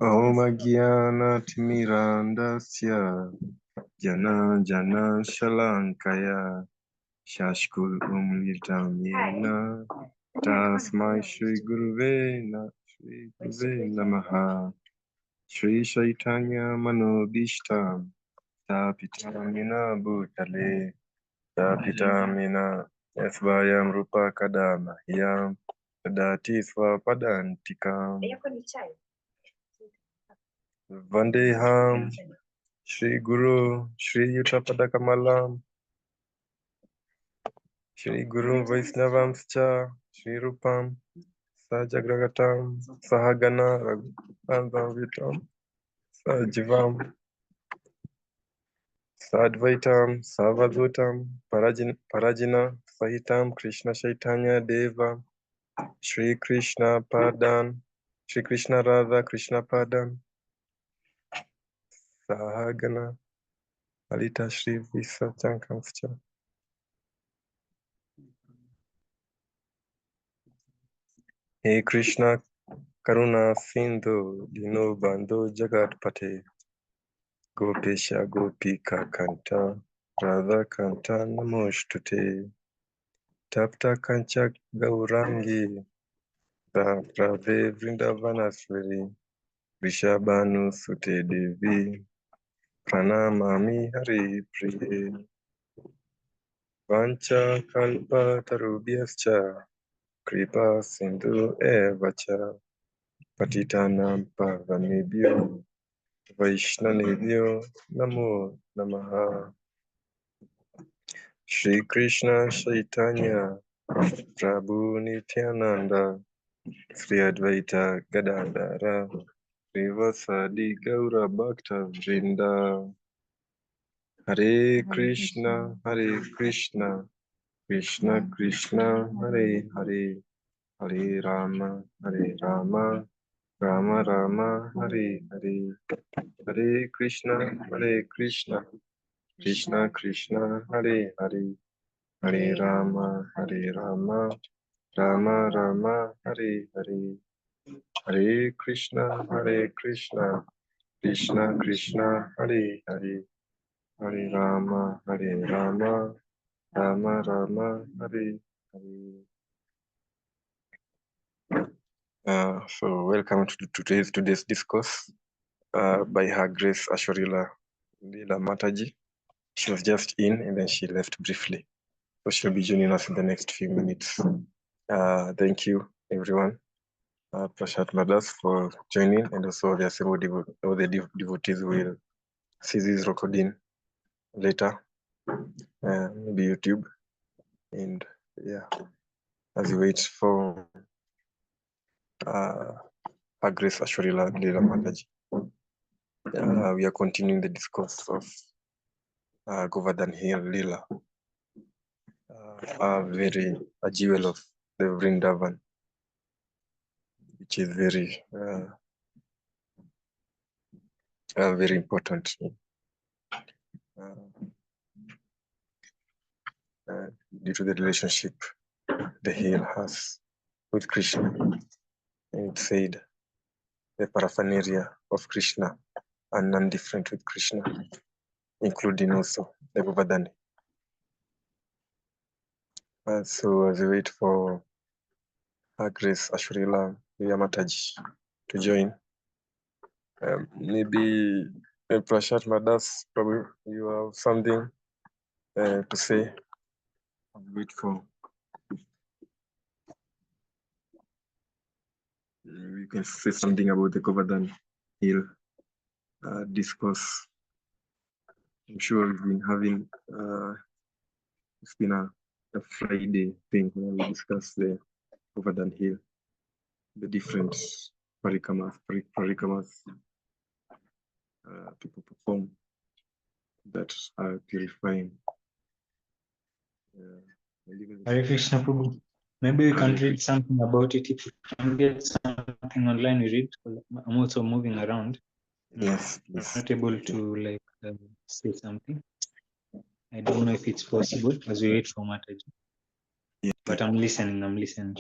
Om Gyana Timirandasya Jana Jana Shalankaya Shashkul Umlitamina Tasmai Shri Guruve Namaha Shri Chaitanya Manobishtam Tapitamina Bhutale Tapitamina Esvayam Rupa Kadama Yam Tadati Swapadantikam Vandeham Shri Guru Shri Yuttapadakamalam Shri Guru Vaisnavamscha Shri Rupam Sajagragatam Sahagana Raghuvandavitam Sajivam Sadvaitam Savadutam Parajina Sahitam Krishna Chaitanya Deva Shri Krishna Padan Shri Krishna Radha Krishna Padan Sahagana Alita Shri Visachakamscha. Hey Krishna Karuna Sindhu Dino Bandhu Jagat Pate Gopesha Gopika Kanta Radha Kanta Namoshtute Tapta Kanchak Gaurangi Radhe Vrindavanaswari Vishabhanu Sute Devi Pranamami Hari Priye Vancha Kalpa Tarubhyascha Kripa Sindhu Evacha Patitanam Pavanebhyo Vaishnavebhyo Namo Namaha. Shri Krishna Chaitanya Prabhu Nityananda Sri Advaita Gadadhara Srivasadi Gaura Bhakta Vrinda. Hare Krishna Krishna Krishna Hare Hare Hare Rama Rama Rama Hare Hare Hare Krishna Krishna Krishna Hare Hare Hare Rama Rama Hare Hare Hare Krishna Krishna Krishna Hare Hare Hare Rama Rama Hare Hare. So welcome to today's discourse by Her Grace Ashwaruya Lila Mataji. She was just in and then she left briefly. So she'll be joining us in the next few minutes. Thank you, everyone. Prashat Madas for joining, and also the assembled devotees will see this recording later, maybe YouTube. And yeah, as we wait for Her Grace Ashwaruya Lila Mataji, we are continuing the discourse of Govardhan Hill Lila, a jewel of the Vrindavan, which is very important due to the relationship the hill has with Krishna. And it said the paraphernalia of Krishna are none different with Krishna, including also the Govardhan. So as we wait for Her Grace Ashwaruya Mataji to join, maybe Prashat Madas, probably you have something to say. I'll wait for. We can say something about the Govardhan Hill discourse. I'm sure we've been having it's been a Friday thing where we discuss the Govardhan Hill, the different parikamas people perform that are purifying. Hare Krishna Prabhu. Maybe we can read something about it. If you can get something online, we read. I'm also moving around. Yes. I'm not able to say something. I don't know if it's possible as we wait for Mataji. Yeah. But I'm listening.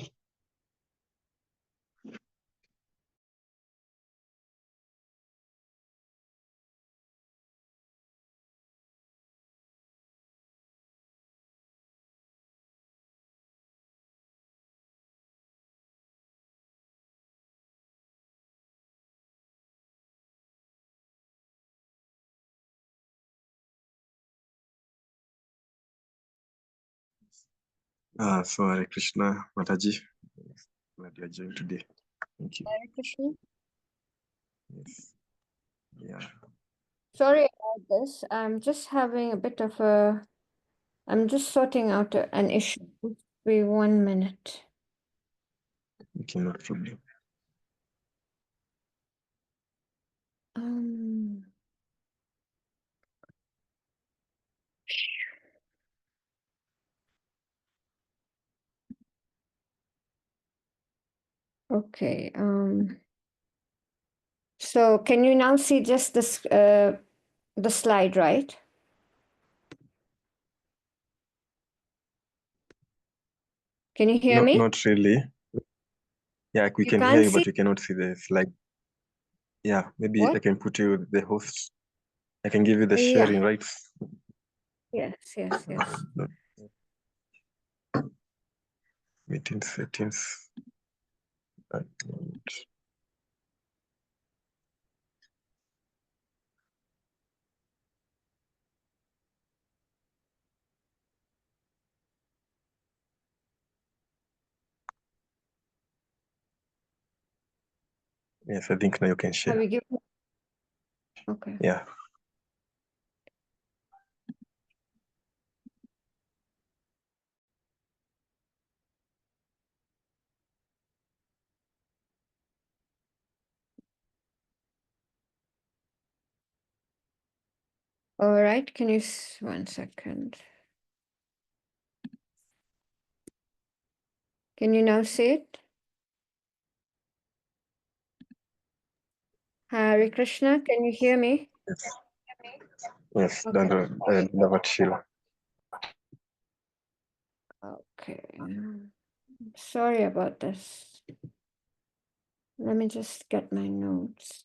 So Hare Krishna, Mataji. Glad you are joined today. Thank you. Hare Krishna. Yes. Yeah. Sorry about this. I'm just having a bit of a. I'm just sorting out an issue. Be 1 minute. Okay, no problem. Um. Okay. So can you now see just this the slide, right? Can you hear me? Not really. Yeah, we You can hear can't you, but see we cannot see the slide. Yeah, maybe I what? can put you the host. I can give you the Yeah. sharing rights. Yes. Meeting settings. Yes, I think now you can Have share. you given? Okay. Yeah. All right. Can you 1 second? Can you now see it? Hare Krishna. Can you hear me? Yes. Yes. Okay. Davat Sheila. Okay. Sorry about this. Let me just get my notes.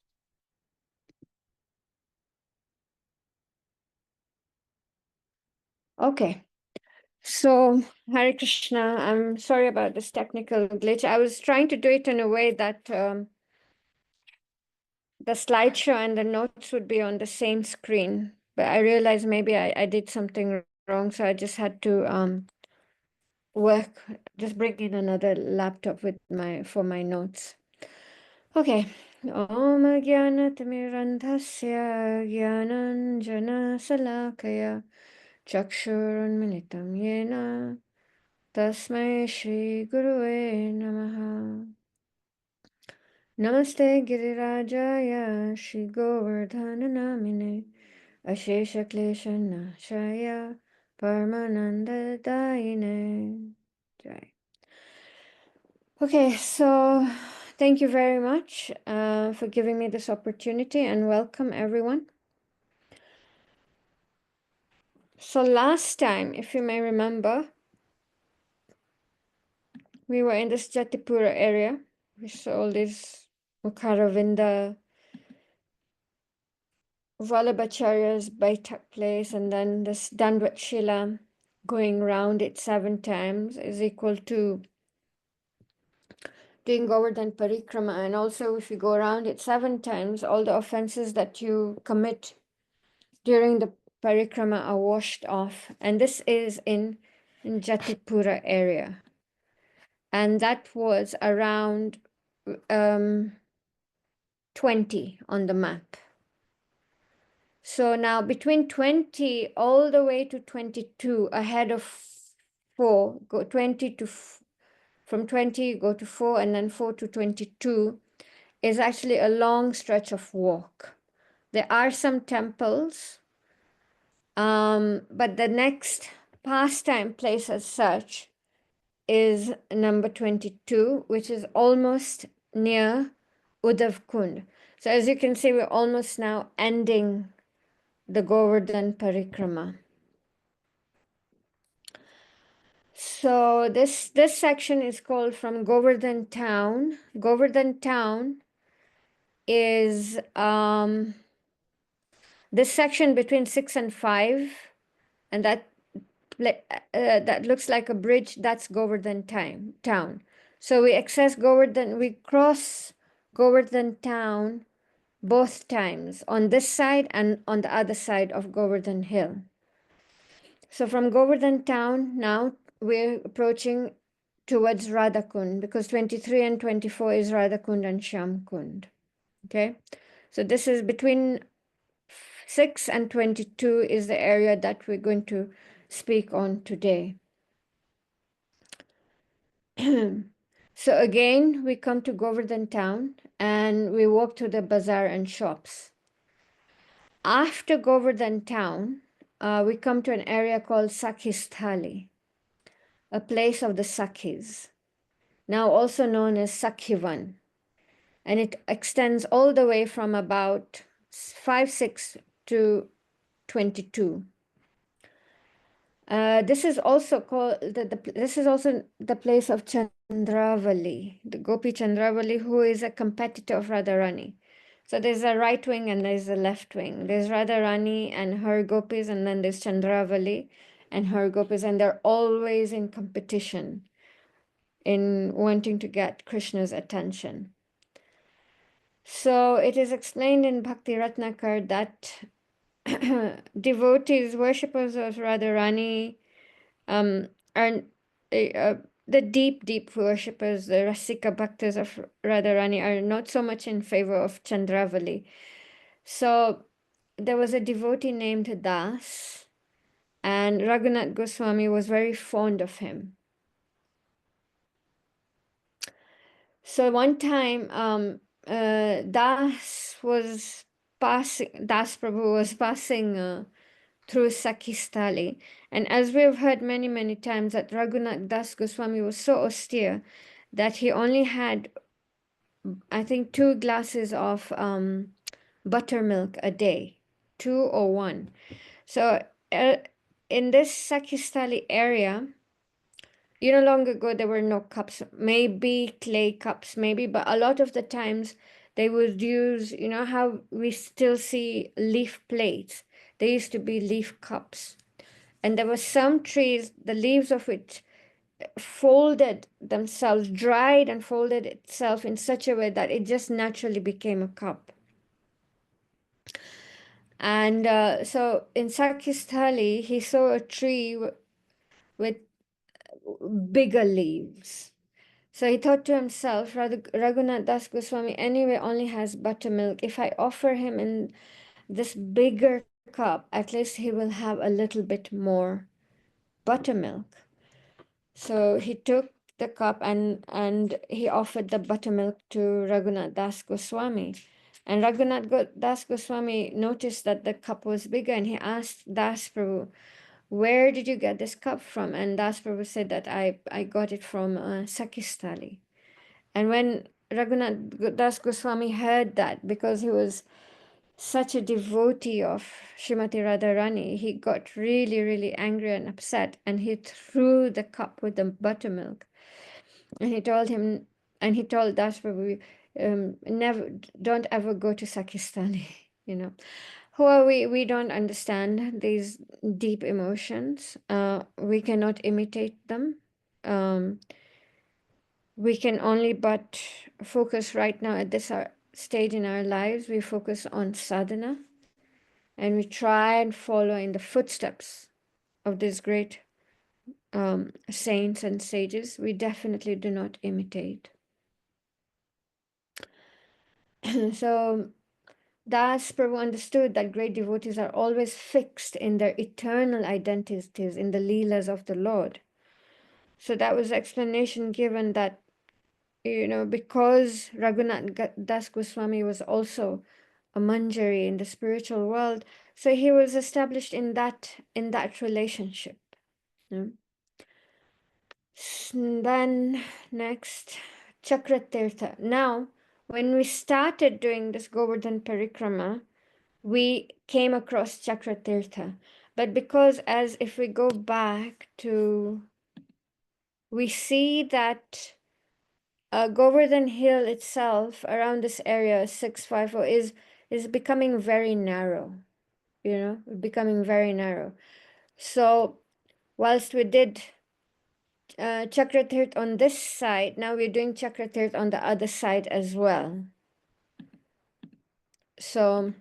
Okay. So, Hare Krishna, I'm sorry about this technical glitch. I was trying to do it in a way that the slideshow and the notes would be on the same screen, but I realized maybe I did something wrong, so I just had to just bring in another laptop with for my notes. Okay. Om Jnanatimirandhasya Jnananjana Salakaya Chakshurunmilitam Yena Tasmai Shri Guruve Namaha. Namaste Girirajaya Shri Govardhana Namine Ashesha Kleshana Shaya Paramananda Daine. Jai. Okay, so thank you very much for giving me this opportunity and welcome everyone. So last time, if you may remember, we were in this Jatipura area. We saw all these Mukharavinda, Vallabhacharya's Baitak place, and then this Dandvat Shila going round it 7 times is equal to doing Govardhan Parikrama. And also, if you go around it 7 times, all the offenses that you commit during the parikrama are washed off. And this is in Jatipura area. And that was around 20 on the map. So now between 20 all the way to 22, ahead of 4, go 20 to from 20 go to 4, and then 4 to 22 is actually a long stretch of walk. There are some temples, but the next pastime place as such is number 22, which is almost near Uddhav Kund. So as you can see, we're almost now ending the Govardhan Parikrama. So this section is called from Govardhan Town. Govardhan Town is this section between 6 and 5, and that looks like a bridge. That's Govardhan Town. So we cross Govardhan Town both times, on this side and on the other side of Govardhan Hill. So from Govardhan Town now we're approaching towards Radhakund, because 23 and 24 is Radhakund and Shyamkund. Okay, so this is between 6 and 22 is the area that we're going to speak on today. So again, we come to Govardhan town and we walk to the bazaar and shops. After Govardhan town, we come to an area called Sakhistali, a place of the Sakhis, now also known as Sakhivan, and it extends all the way from about 5-6 to 22. This is also called this is also the place of Chandravali, the Gopi Chandravali, who is a competitor of Radharani. So there's a right wing and there's a left wing. There's Radharani and her gopis, and then there's Chandravali and her gopis, and they're always in competition in wanting to get Krishna's attention. So it is explained in Bhakti Ratnakar that devotees, worshippers of Radharani, are the deep worshippers, the Rasika Bhaktas of Radharani, are not so much in favor of Chandravali. So there was a devotee named Das, and Raghunath Goswami was very fond of him. So one time, Das Prabhu was passing through Sakhistali. And as we have heard many times, that Raghunath Das Goswami was so austere that he only had, I think, 2 glasses of buttermilk a day, 2 or 1. So in this Sakhistali area, long ago there were no cups, maybe clay cups, but a lot of the times they would use, how we still see leaf plates. There used to be leaf cups. And there were some trees, the leaves of which folded themselves, dried and folded itself in such a way that it just naturally became a cup. And so in Sakhistali, he saw a tree with bigger leaves. So he thought to himself, Raghunath Das Goswami anyway only has buttermilk. If I offer him in this bigger cup, at least he will have a little bit more buttermilk. So he took the cup and he offered the buttermilk to Raghunath Das Goswami. And Raghunath Das Goswami noticed that the cup was bigger, and he asked Das Prabhu, where did you get this cup from? And Das Prabhu said that I got it from Sakhistali. And when Raghunath Das Goswami heard that, because he was such a devotee of Srimati Radharani, he got really angry and upset, and he threw the cup with the buttermilk. And he told Das Prabhu, don't ever go to Sakhistani. Who are we? We don't understand these deep emotions. We cannot imitate them. We can only but focus right now at this stage in our lives. We focus on sadhana, and we try and follow in the footsteps of these great saints and sages. We definitely do not imitate. So Das Prabhu understood that great devotees are always fixed in their eternal identities in the Leelas of the Lord. So that was the explanation given, that because Raghunath Das Goswami was also a Manjari in the spiritual world, so he was established in that relationship. Then next, Chakratirtha. Now, when we started doing this Govardhan Parikrama, we came across Chakratirtha. But because, as if we go back to, we see that Govardhan Hill itself around this area 650 is becoming very narrow, becoming very narrow. So whilst we did Chakratirth on this side, now we're doing Chakratirth on the other side as well. So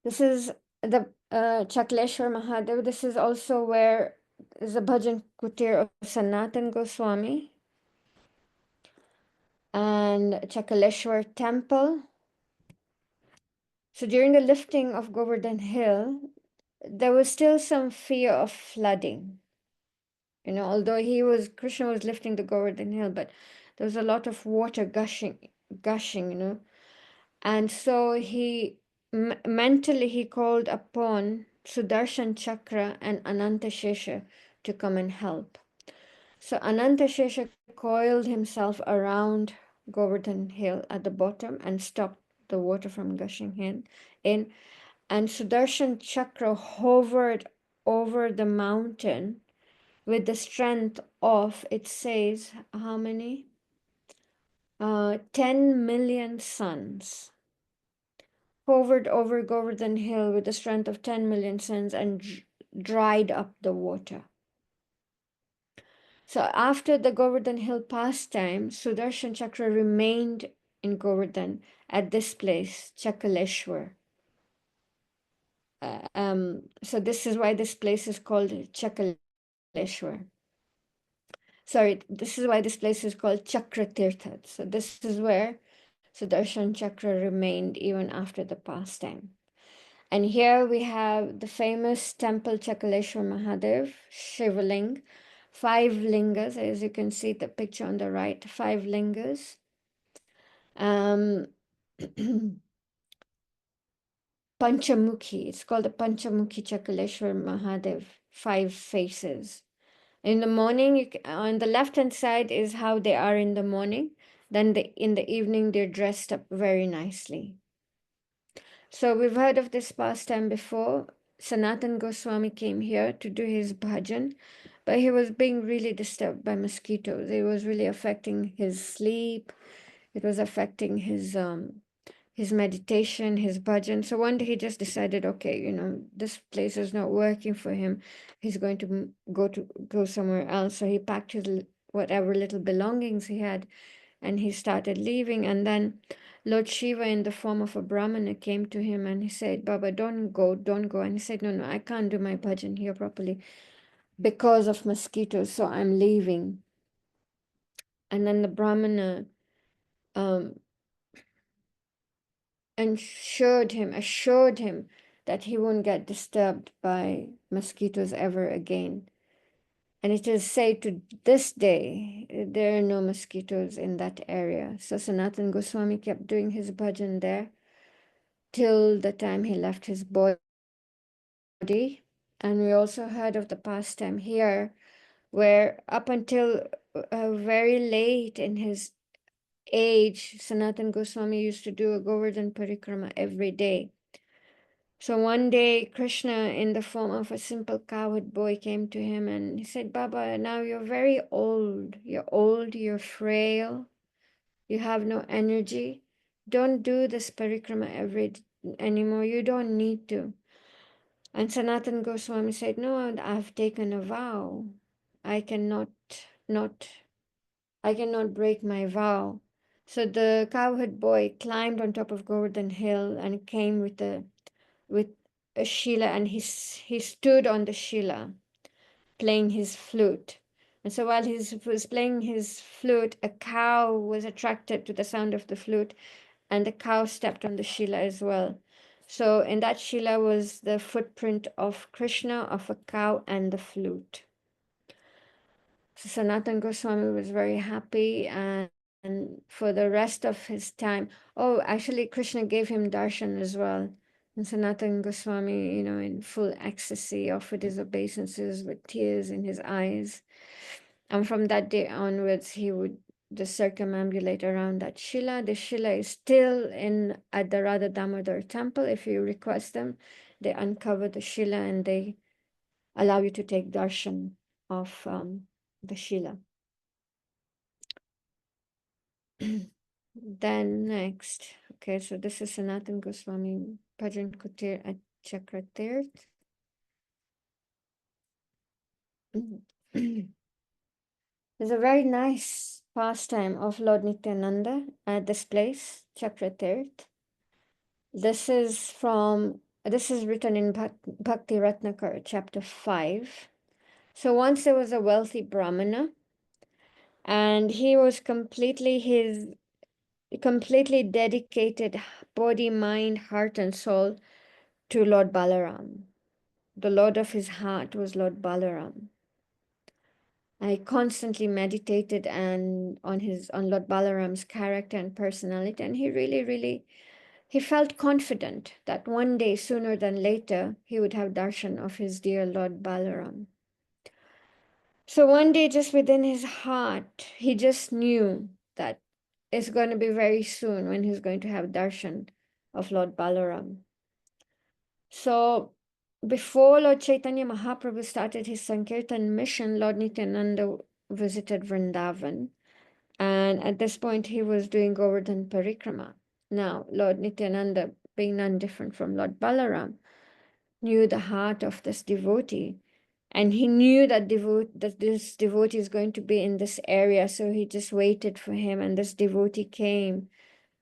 this is the Chakleshwar Mahadev. This is also where is a bhajan kutir of Sanatan Goswami and Chakaleshwar temple. So during the lifting of Govardhan Hill, there was still some fear of flooding. You know, although Krishna was lifting the Govardhan Hill, but there was a lot of water gushing, you know. And so mentally he called upon Sudarshan Chakra and Ananta Shesha to come and help. So Ananta Shesha coiled himself around Govardhan Hill at the bottom and stopped the water from gushing in. And Sudarshan Chakra hovered over the mountain with the strength of, it says, how many? 10 million suns. Hovered over Govardhan Hill with the strength of 10 million suns and dried up the water. So after the Govardhan Hill pastime, Sudarshan Chakra remained in Govardhan at this place, Chakaleshwar. So this is why this place is called Chakaleshwar. Sorry, this is why this place is called Chakra Tirtha. So this is where Sudarshan Chakra remained even after the pastime. And here we have the famous temple Chakaleshwar Mahadev, Shivaling, 5 lingas, as you can see the picture on the right, 5 lingas. Panchamukhi, it's called the Panchamukhi Chakaleshwar Mahadev, 5 faces. In the morning, on the left-hand side is how they are in the morning. Then in the evening, they're dressed up very nicely. So we've heard of this pastime before. Sanatan Goswami came here to do his bhajan, but he was being really disturbed by mosquitoes. It was really affecting his sleep. It was affecting his meditation, his bhajan. So one day he just decided, okay, you know, this place is not working for him. He's going to go somewhere else. So he packed his whatever little belongings he had, and he started leaving. And then Lord Shiva, in the form of a Brahmana, came to him and he said, Baba, don't go. And he said, no, I can't do my bhajan here properly because of mosquitoes, so I'm leaving. And then the Brahmana assured him that he won't get disturbed by mosquitoes ever again. And it is said to this day, there are no mosquitoes in that area. So Sanatan Goswami kept doing his bhajan there till the time he left his body. And we also heard of the pastime here, where up until very late in his age, Sanatan Goswami used to do a Govardhan Parikrama every day. So one day, Krishna, in the form of a simple cowherd boy, came to him and he said, Baba, now you're very old. You're frail, you have no energy. Don't do this parikrama anymore. You don't need to. And Sanatan Goswami said, no, I've taken a vow. I cannot break my vow. So the cowherd boy climbed on top of Govardhan Hill and came with a Shila, and he stood on the Shila playing his flute. And so while he was playing his flute, a cow was attracted to the sound of the flute, and the cow stepped on the Shila as well. So in that Shila was the footprint of Krishna, of a cow, and the flute. So Sanatan Goswami was very happy, and for the rest of his time, actually Krishna gave him darshan as well. And Sanatan Goswami, you know, in full ecstasy, offered his obeisances with tears in his eyes. And from that day onwards, he would just circumambulate around that Shila. The Shila is still at the Radha Damodar temple. If you request them, they uncover the Shila and they allow you to take darshan of the Shila. Then next, okay, so this is Sanatan Goswami Bhajan Kutir at Chakratirth. There's a very nice pastime of Lord Nityananda at this place, Chakratirth. This is written in Bhakti Ratnakar, chapter 5. So once there was a wealthy Brahmana, and he was completely dedicated body, mind, heart, and soul to Lord Balaram. The Lord of his heart was Lord Balaram. I constantly meditated on Lord Balaram's character and personality, and he felt confident that one day, sooner than later, he would have darshan of his dear Lord Balaram. So one day, just within his heart, he just knew that it's going to be very soon when he's going to have darshan of Lord Balaram. So before Lord Chaitanya Mahaprabhu started his Sankirtan mission, Lord Nityananda visited Vrindavan. And at this point, he was doing Govardhan Parikrama. Now, Lord Nityananda, being none different from Lord Balaram, knew the heart of this devotee. And he knew that this devotee is going to be in this area. So he just waited for him. And this devotee came.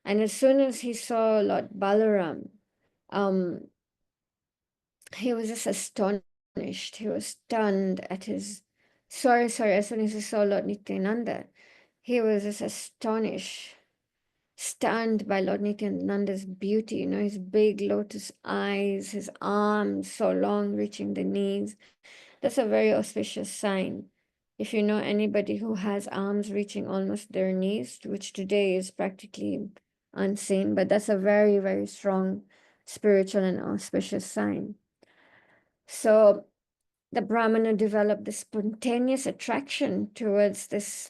And as soon as he saw Lord Balaram, he was just astonished. He was stunned at his, as soon as he saw Lord Nityananda, he was just astonished, stunned by Lord Nityananda's beauty, his big lotus eyes, his arms so long, reaching the knees. That's a very auspicious sign. If you know anybody who has arms reaching almost their knees, which today is practically unseen, but that's a very, very strong spiritual and auspicious sign. So the Brahmana developed this spontaneous attraction towards this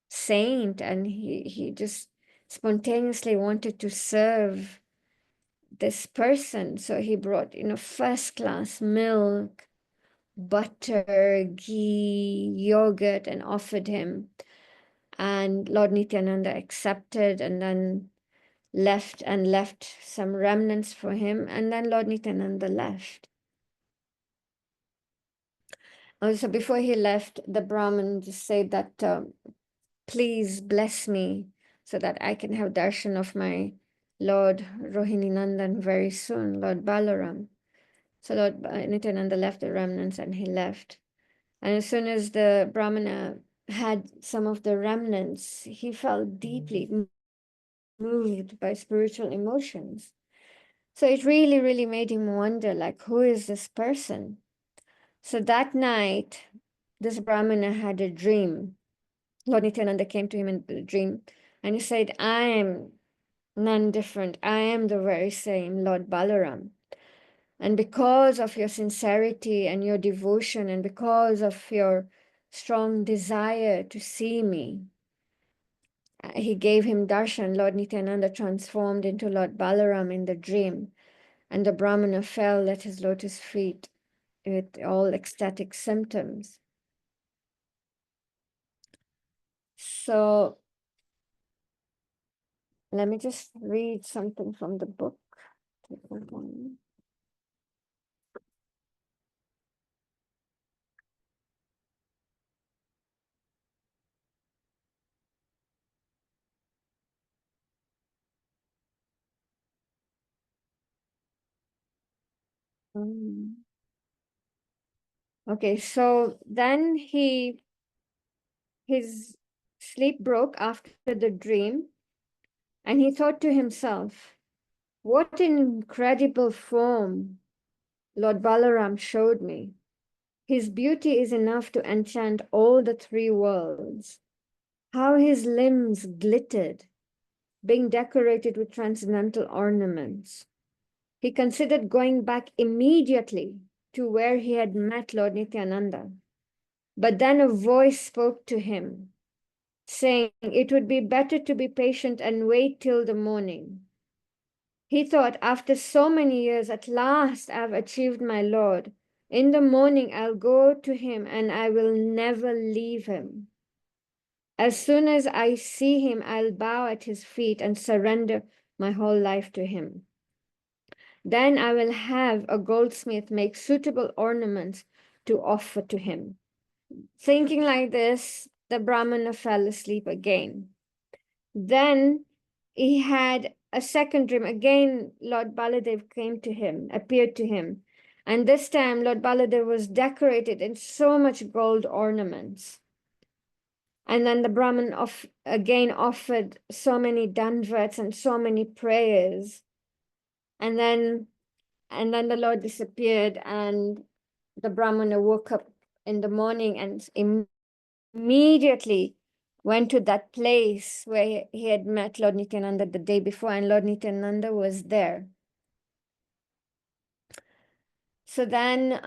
saint, and he just spontaneously wanted to serve this person. So he brought, first class milk, butter, ghee, yogurt, and offered him. And Lord Nityananda accepted and then left some remnants for him. And then Lord Nityananda left. So before he left, the Brahmin just said that, please bless me so that I can have darshan of my Lord Rohini Nandan very soon, Lord Balaram. So Lord Nityananda left the remnants and he left. And as soon as the Brahmana had some of the remnants, he felt deeply moved by spiritual emotions. So it really, really made him wonder, like, who is this person? So that night, this Brahmana had a dream. Lord Nityananda came to him in the dream and he said, I am none different. I am the very same Lord Balaram. And because of your sincerity and your devotion and because of your strong desire to see me, he gave him darshan. Lord Nityananda transformed into Lord Balaram in the dream. And the Brahmana fell at his lotus feet with all ecstatic symptoms. So let me just read something from the book. Okay, so then his sleep broke after the dream, and he thought to himself, what an incredible form Lord Balaram showed me. His beauty is enough to enchant all the three worlds. How his limbs glittered, being decorated with transcendental ornaments. He considered going back immediately to where he had met Lord Nityananda. But then a voice spoke to him, saying it would be better to be patient and wait till the morning. He thought, after so many years, at last I've achieved my Lord. In the morning, I'll go to him and I will never leave him. As soon as I see him, I'll bow at his feet and surrender my whole life to him. Then I will have a goldsmith make suitable ornaments to offer to him. Thinking like this, the Brahmana fell asleep again. Then he had a second dream. Again, Lord Baladev appeared to him, And this time, Lord Baladev was decorated in so much gold ornaments. And then the Brahmin again offered so many dandavats and so many prayers. And then the Lord disappeared, and the Brahmana woke up in the morning and immediately went to that place where he had met Lord Nityananda the day before, and Lord Nityananda was there. So then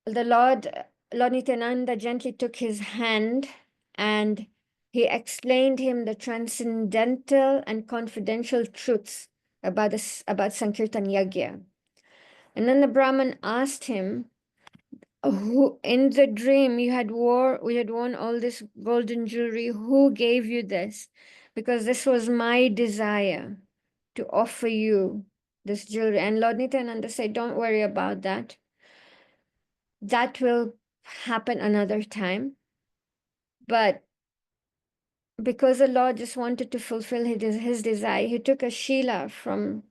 the Lord Nityananda gently took his hand and he explained him the transcendental and confidential truths about Sankirtan Yagya. And then the Brahman asked him, who in the dream we had worn all this golden jewelry, who gave you this? Because this was my desire to offer you this jewelry. And Lord Nityananda said, don't worry about that. That will happen another time. But because the Lord just wanted to fulfill his desire, he took a Sheila from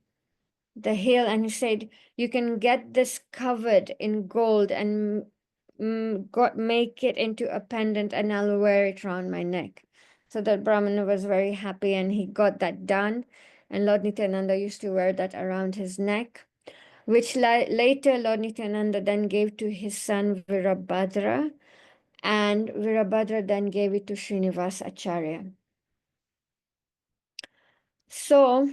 the hill and he said, you can get this covered in gold and make it into a pendant and I'll wear it around my neck. So that Brahmana was very happy and he got that done. And Lord Nityananda used to wear that around his neck, which later Lord Nityananda then gave to his son Virabhadra, and Virabhadra then gave it to Srinivas Acharya. So,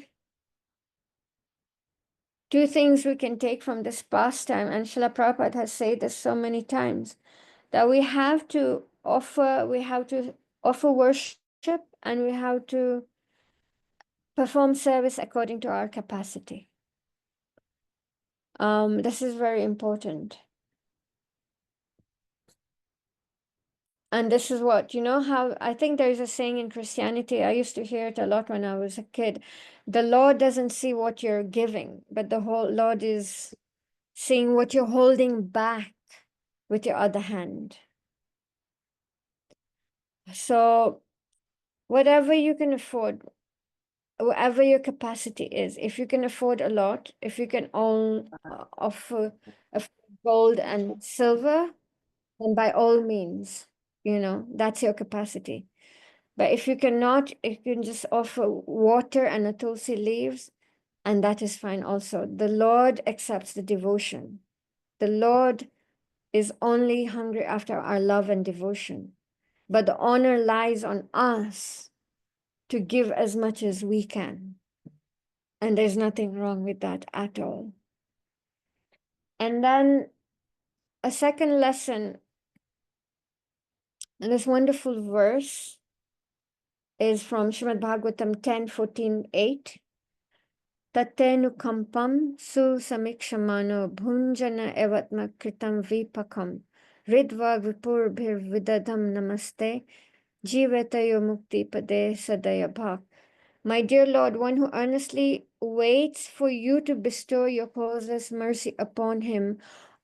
two things we can take from this pastime, and Srila Prabhupada has said this so many times, that we have to offer worship and we have to perform service according to our capacity. This is very important. And this is what, how I think there is a saying in Christianity, I used to hear it a lot when I was a kid. The Lord doesn't see what you're giving, but the whole Lord is seeing what you're holding back with your other hand. So whatever you can afford, whatever your capacity is, if you can afford a lot, if you can offer gold and silver, then by all means, that's your capacity. But if you cannot, you can just offer water and a tulsi leaves, and that is fine also. The Lord accepts the devotion. The Lord is only hungry after our love and devotion. But the honor lies on us to give as much as we can. And there's nothing wrong with that at all. And then a second lesson, and this wonderful verse is from Srimad Bhagavatam 10:14-8. Tatenu kampam su samikshamano bhunjana evatma kritam vipakam ridva vipur bhir vidadam namaste jivatayo mukti pade sadaya bhak. My dear Lord, one who earnestly waits for you to bestow your causeless mercy upon him,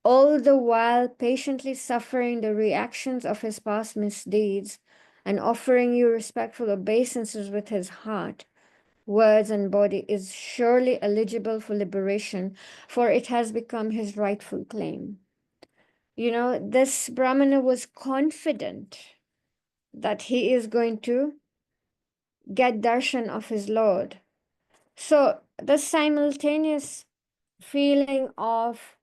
all the while patiently suffering the reactions of his past misdeeds and offering you respectful obeisances with his heart, words, and body, is surely eligible for liberation, for it has become his rightful claim. This Brahmana was confident that he is going to get darshan of his Lord. So the simultaneous feeling of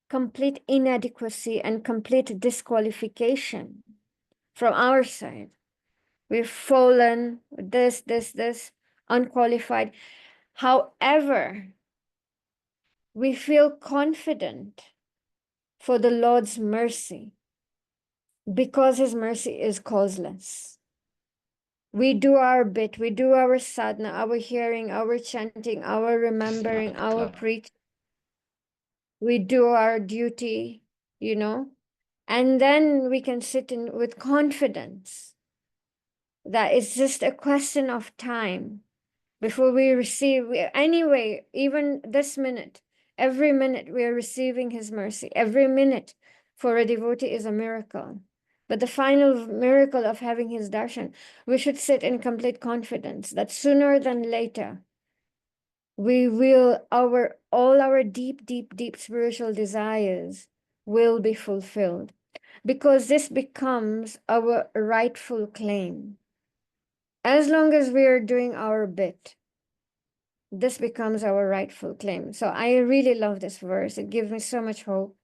complete inadequacy and complete disqualification from our side. We've fallen, this, unqualified. However, we feel confident for the Lord's mercy because his mercy is causeless. We do our bit, we do our sadhana, our hearing, our chanting, our remembering, our preaching. We do our duty, and then we can sit in with confidence that it's just a question of time before we receive. Anyway, even this minute, every minute we are receiving his mercy. Every minute for a devotee is a miracle. But the final miracle of having his darshan, we should sit in complete confidence that sooner than later, all our deep, deep, deep spiritual desires will be fulfilled, because this becomes our rightful claim. As long as we are doing our bit, this becomes our rightful claim. So I really love this verse. It gives me so much hope,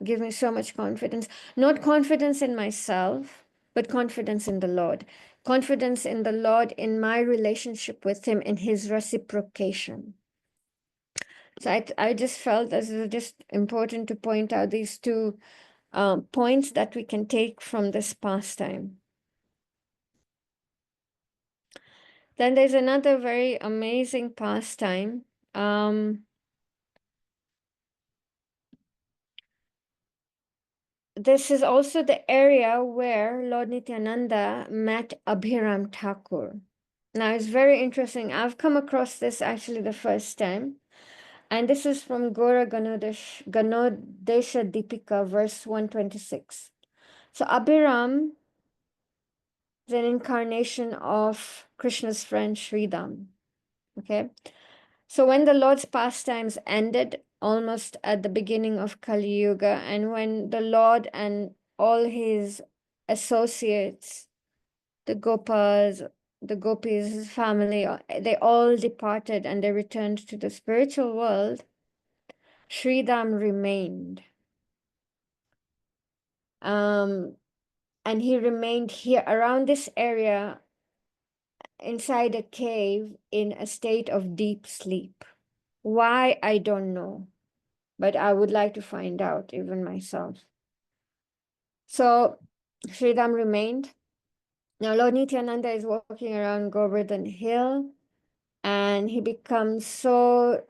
gives me so much confidence. Not confidence in myself, but confidence in the Lord. Confidence in the Lord, in my relationship with Him, in His reciprocation. So I just felt this is just important to point out these two points that we can take from this pastime. Then there's another very amazing pastime. This is also the area where Lord Nityananda met Abhiram Thakur. Now it's very interesting. I've come across this actually the first time. And this is from Gora Ganodesha Deepika, verse 126. So Abhiram is an incarnation of Krishna's friend Sridham. Okay. So when the Lord's pastimes ended almost at the beginning of Kali Yuga, and when the Lord and all his associates, the Gopas, the Gopis, his family, they all departed and they returned to the spiritual world, Sridham remained. And he remained here around this area inside a cave in a state of deep sleep. Why, I don't know, but I would like to find out even myself. So Sridham remained. Now Lord Nityananda is walking around Govardhan Hill, and he becomes so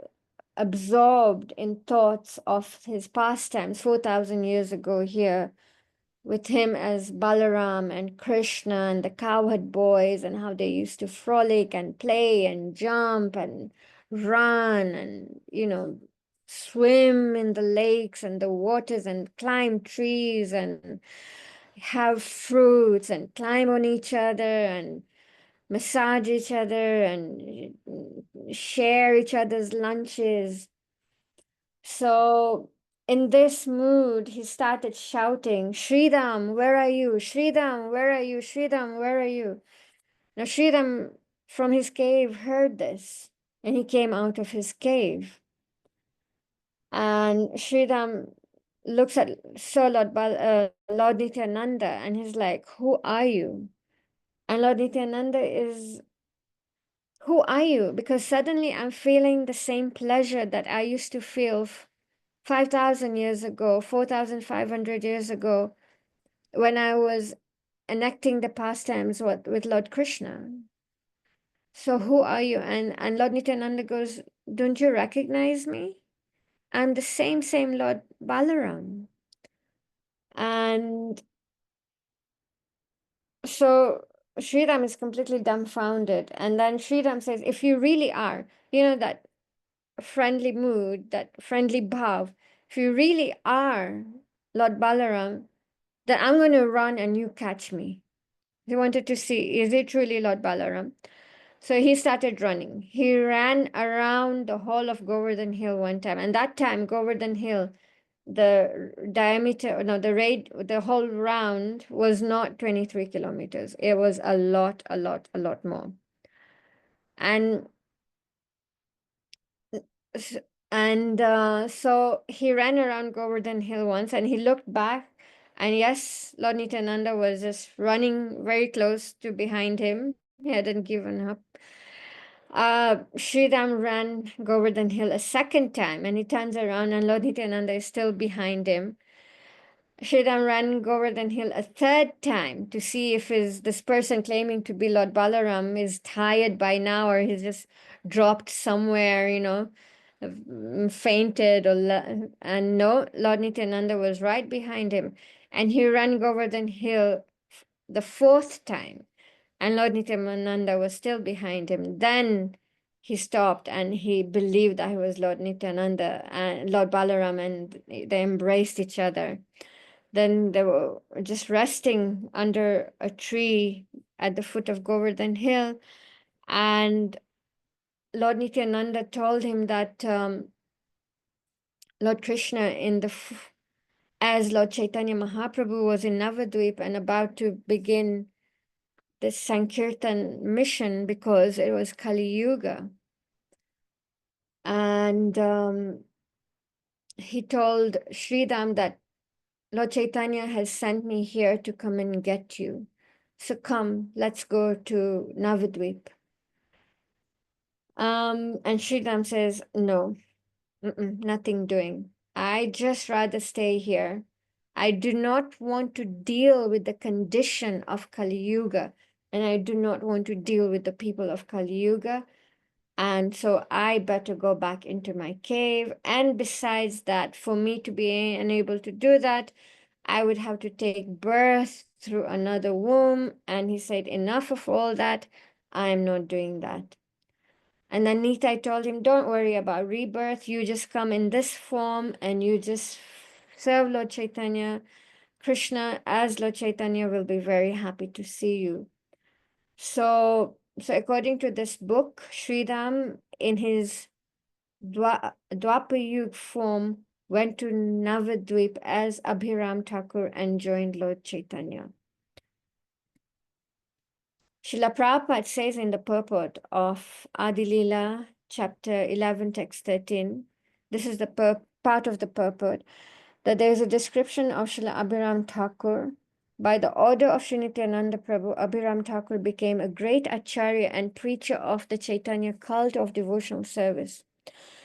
absorbed in thoughts of his pastimes 4,000 years ago here, with him as Balaram and Krishna and the cowherd boys, and how they used to frolic and play and jump and run and, swim in the lakes and the waters and climb trees and have fruits and climb on each other and massage each other and share each other's lunches. So in this mood, he started shouting, Sridham, where are you? Sridham, where are you? Sridham, where are you? Now Sridham from his cave heard this, and he came out of his cave. And Sridham looks at Lord Nityananda, and he's like, who are you? And Lord Nityananda is, who are you? Because suddenly I'm feeling the same pleasure that I used to feel 5,000 years ago, 4,500 years ago, when I was enacting the pastimes with Lord Krishna. So who are you? And Lord Nityananda goes, don't you recognize me? I'm the same Lord Balaram. And so Sridham is completely dumbfounded. And then Sridham says, if you really are, that friendly mood, that friendly bhav, if you really are Lord Balaram, then I'm going to run and you catch me. He wanted to see, is it truly Lord Balaram? So he started running. He ran around the whole of Govardhan Hill one time. And that time, Govardhan Hill, the diameter, no, the whole round was not 23 kilometers. It was a lot more. And so he ran around Govardhan Hill once, and he looked back, and yes, Lord Nityananda was just running very close to behind him. He hadn't given up. Sridham ran Govardhan Hill a second time, and he turns around, and Lord Nityananda is still behind him. Sridham ran Govardhan Hill a third time to see if this person claiming to be Lord Balaram is tired by now, or he's just dropped somewhere, fainted, and no, Lord Nityananda was right behind him, and he ran Govardhan Hill the fourth time, and Lord Nityananda was still behind him. Then he stopped and he believed that he was Lord Nityananda and Lord Balaram, and they embraced each other. Then they were just resting under a tree at the foot of Govardhan Hill, and Lord Nityananda told him that Lord Krishna as Lord Chaitanya Mahaprabhu was in Navadvip and about to begin this Sankirtan mission because it was Kali Yuga. And he told Sridham that Lord Chaitanya has sent me here to come and get you. So come, let's go to Navadvip. And Sridham says, no, nothing doing. I just rather stay here. I do not want to deal with the condition of Kali Yuga, and I do not want to deal with the people of Kali Yuga. And so I better go back into my cave. And besides that, for me to be unable to do that, I would have to take birth through another womb. And he said, enough of all that. I'm not doing that. And then Nitai told him, don't worry about rebirth. You just come in this form and you just serve Lord Chaitanya. Krishna as Lord Chaitanya will be very happy to see you. So according to this book, Sridham in his Dwapar form went to Navadvip as Abhiram Thakur and joined Lord Chaitanya. Srila Prabhupada says in the purport of Adi Lila, chapter 11, text 13, this is the part of the purport, that there is a description of Srila Abhiram Thakur. By the order of Sri Nityananda Prabhu, Abhiram Thakur became a great acharya and preacher of the Chaitanya cult of devotional service.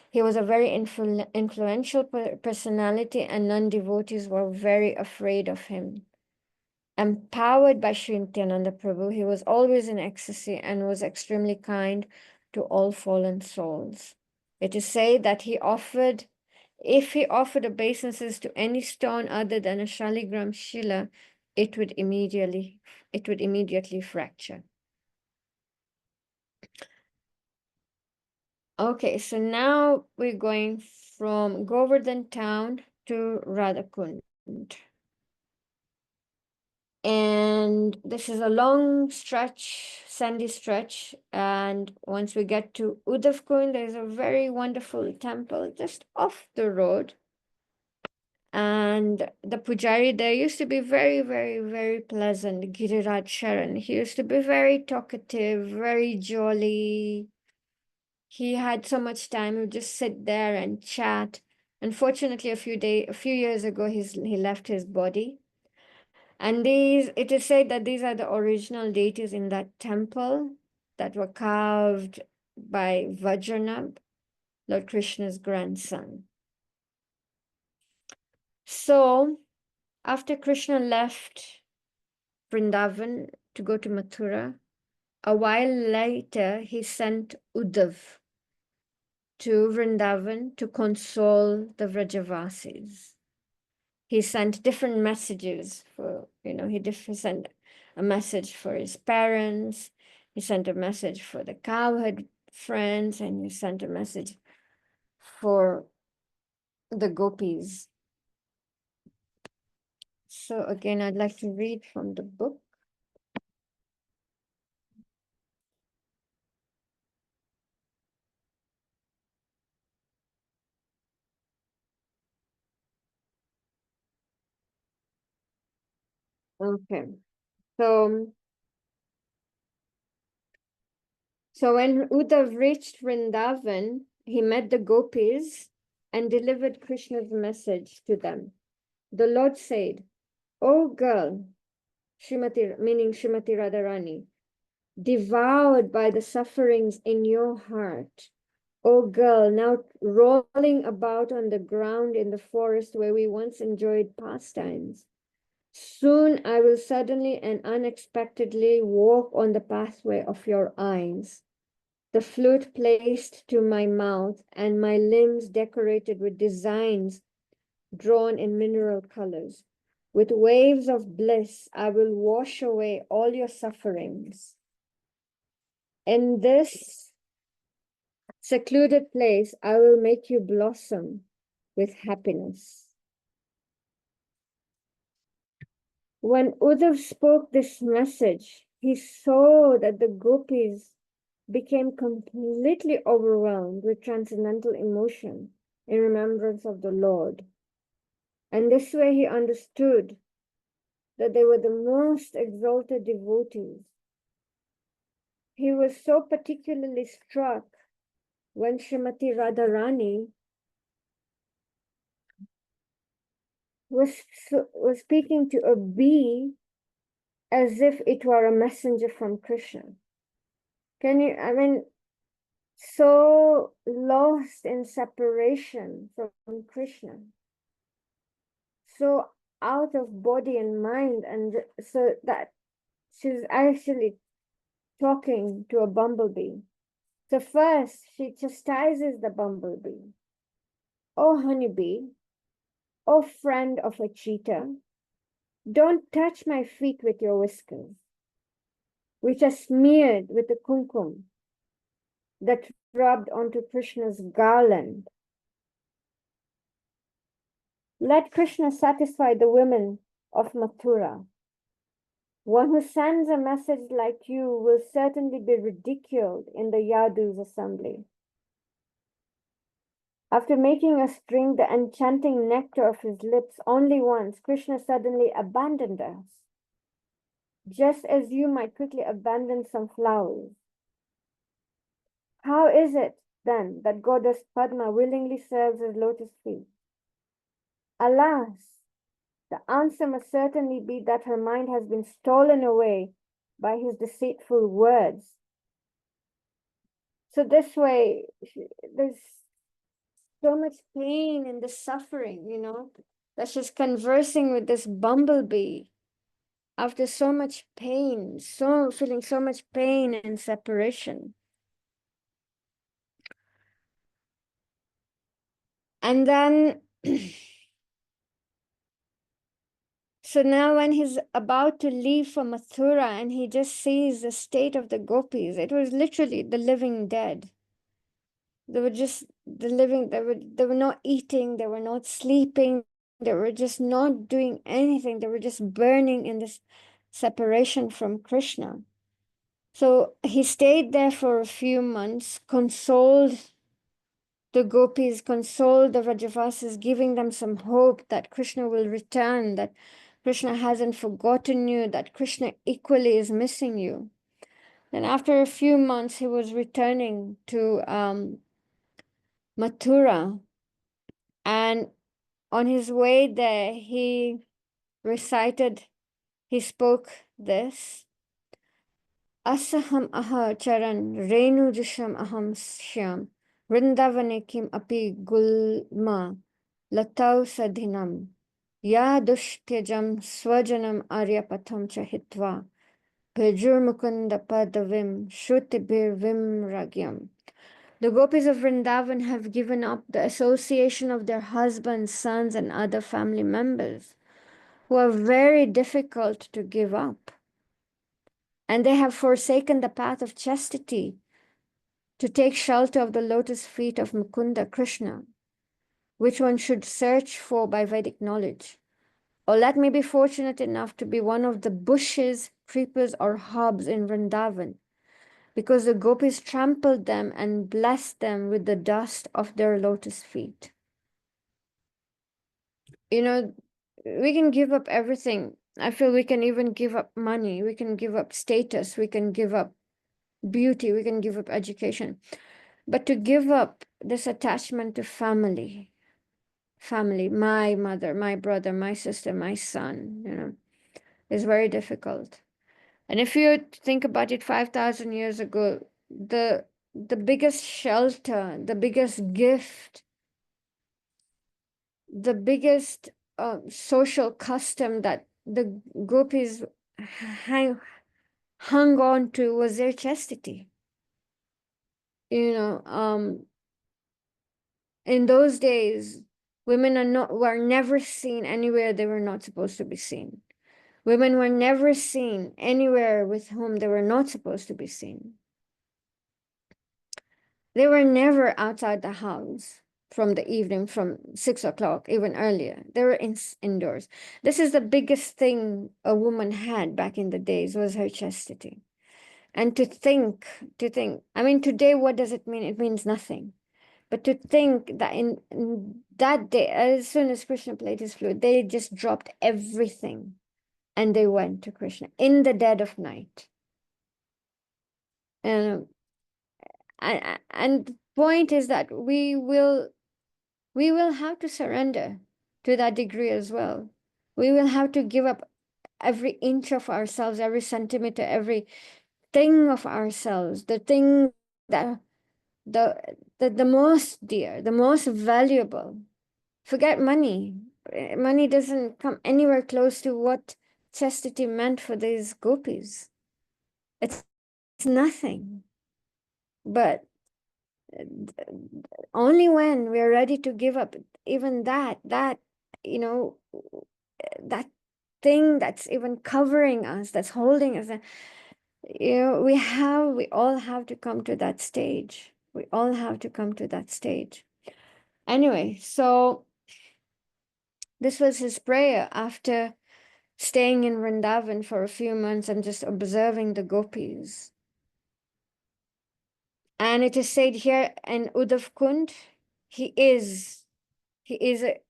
He was a very influential personality, and non-devotees were very afraid of him. Empowered by Sri Nityananda Prabhu, he was always in ecstasy and was extremely kind to all fallen souls. It is said that if he offered obeisances to any stone other than a Shaligram Shila, it would immediately fracture. Okay, so now we're going from Govardhan town to Radhakund. And this is a long stretch, sandy stretch. And once we get to Uddhavkund, there's a very wonderful temple just off the road. And the pujari there used to be very, very, very pleasant, Giriraj Sharan. He used to be very talkative, very jolly. He had so much time, he would just sit there and chat. Unfortunately, a few years ago, he left his body. And it is said that these are the original deities in that temple that were carved by Vajranab, Lord Krishna's grandson. So, after Krishna left Vrindavan to go to Mathura, a while later he sent Uddhav to Vrindavan to console the Vrajavasis. He sent different messages he sent a message for his parents, he sent a message for the cowherd friends, and he sent a message for the gopis. So again, I'd like to read from the book. Okay, so when Uddhav reached Vrindavan, he met the gopis and delivered Krishna's message to them. The Lord said, "O girl, meaning Srimati Radharani, devoured by the sufferings in your heart, O girl, now rolling about on the ground in the forest where we once enjoyed pastimes. Soon I will suddenly and unexpectedly walk on the pathway of your eyes, the flute placed to my mouth and my limbs decorated with designs drawn in mineral colors. With waves of bliss, I will wash away all your sufferings. In this secluded place, I will make you blossom with happiness." When Uddhav spoke this message, he saw that the gopis became completely overwhelmed with transcendental emotion in remembrance of the Lord. And this way he understood that they were the most exalted devotees. He was so particularly struck when Srimati Radharani was speaking to a bee as if it were a messenger from Krishna. I mean, so lost in separation from Krishna, so out of body and mind, and so that she's actually talking to a bumblebee. So first, she chastises the bumblebee. Oh, honeybee, oh, friend of a cheetah, don't touch my feet with your whiskers, which are smeared with the kumkum that rubbed onto Krishna's garland. Let Krishna satisfy the women of Mathura. One who sends a message like you will certainly be ridiculed in the Yadu's assembly. After making us drink the enchanting nectar of his lips only once, Krishna suddenly abandoned us, just as you might quickly abandon some flowers. How is it, then, that Goddess Padma willingly serves as lotus feet? Alas, the answer must certainly be that her mind has been stolen away by his deceitful words. So this way, there's so much pain and the suffering, that she's conversing with this bumblebee after so much pain, feeling so much pain and separation. And then, so now when he's about to leave for Mathura and he just sees the state of the gopis, it was literally the living dead. They were just the living, they were not eating, they were not sleeping, they were just not doing anything. They were just burning in this separation from Krishna. So he stayed there for a few months, consoled the gopis, consoled the Rajavasis, giving them some hope that Krishna will return, that Krishna hasn't forgotten you, that Krishna equally is missing you. And after a few months, he was returning to Mathura. And on his way there, he spoke this. Asaham aha charan renu risham aham shyam vrindavane kim api gulma latau sadhinam ya dushtyajam swajanam aryapatham chahitva bhajur mukunda padavim shrutibir vimragyam. The gopis of Vrindavan have given up the association of their husbands, sons, and other family members who are very difficult to give up. And they have forsaken the path of chastity to take shelter of the lotus feet of Mukunda Krishna, which one should search for by Vedic knowledge. Or let me be fortunate enough to be one of the bushes, creepers, or hubs in Vrindavan, because the gopis trampled them and blessed them with the dust of their lotus feet. We can give up everything. I feel we can even give up money. We can give up status. We can give up beauty. We can give up education. But to give up this attachment to family, my mother, my brother, my sister, my son, is very difficult. And if you think about it, 5,000 years ago, the biggest shelter, the biggest gift, the biggest social custom that the gopis hung on to was their chastity. In those days, women were never seen anywhere they were not supposed to be seen. Women were never seen anywhere with whom they were not supposed to be seen. They were never outside the house from the evening, from 6 o'clock, even earlier. They were indoors. This is the biggest thing a woman had back in the days, was her chastity. And to think, I mean, today, what does it mean? It means nothing. But to think that in that day, as soon as Krishna played his flute, they just dropped everything and they went to Krishna in the dead of night. And the point is that we will have to surrender to that degree as well. We will have to give up every inch of ourselves, every centimeter, every thing of ourselves, the thing that the most dear, the most valuable. Forget money. Money doesn't come anywhere close to what chastity meant for these gopis. It's nothing. But only when we're ready to give up even that, you know, that thing that's even covering us, that's holding us, you know, we all have to come to that stage. We all have to come to that stage. Anyway, so this was his prayer after staying in Vrindavan for a few months and just observing the gopis. And it is said here in Uddhav Kund, he is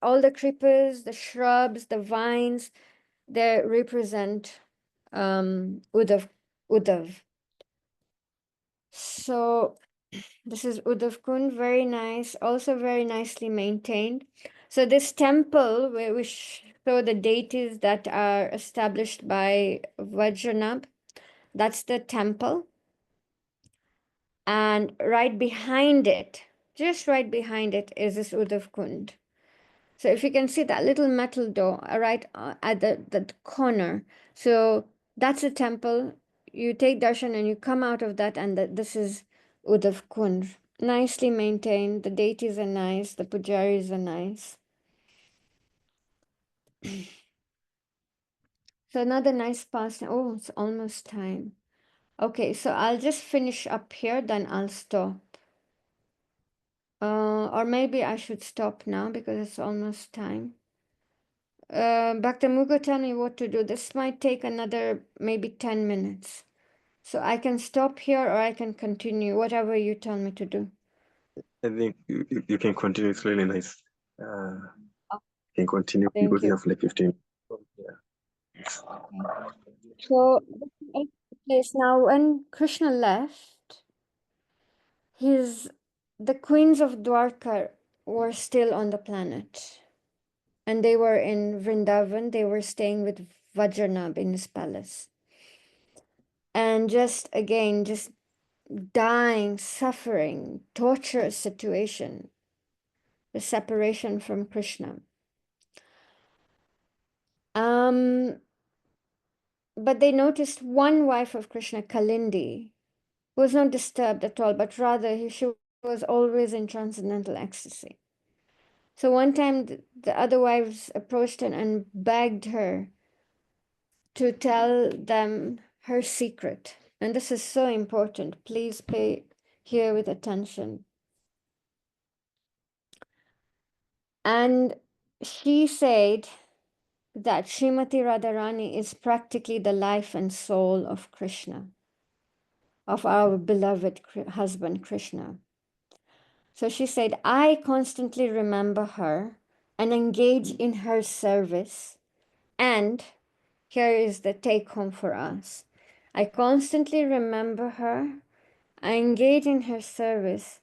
all the creepers, the shrubs, the vines, they represent Uddhav. So this is Uddhav Kund, very nice, also very nicely maintained. So this temple, where we show the deities that are established by Vajranabh, that's the temple. And right behind it, just right behind it, is this Uddhav Kund. So if you can see that little metal door right at the corner, so that's a temple. You take darshan and you come out of that, and this is Uddhav Kund. Nicely maintained. The deities are nice. The pujaris are nice. So another nice pastime. Oh, it's almost time. Okay, so I'll just finish up here, then I'll stop. Or maybe I should stop now because it's almost time. Bhakta Muka, tell me what to do. This might take another maybe 10 minutes. So I can stop here or I can continue, whatever you tell me to do. I think you can continue. It's really nice. You can continue Thank because you. you have like 15. Yeah. So place now, when Krishna left, the queens of Dwarka were still on the planet. And they were in Vrindavan. They were staying with Vajranabh in his palace. And just dying, suffering, torturous situation, the separation from Krishna. But they noticed one wife of Krishna, Kalindi, was not disturbed at all, but rather she was always in transcendental ecstasy. So one time the other wives approached her and begged her to tell them her secret. And this is so important. Please pay here with attention. And she said that Srimati Radharani is practically the life and soul of Krishna, of our beloved husband Krishna. So she said, I constantly remember her and engage in her service. And here is the take home for us. I constantly remember her, I engage in her service,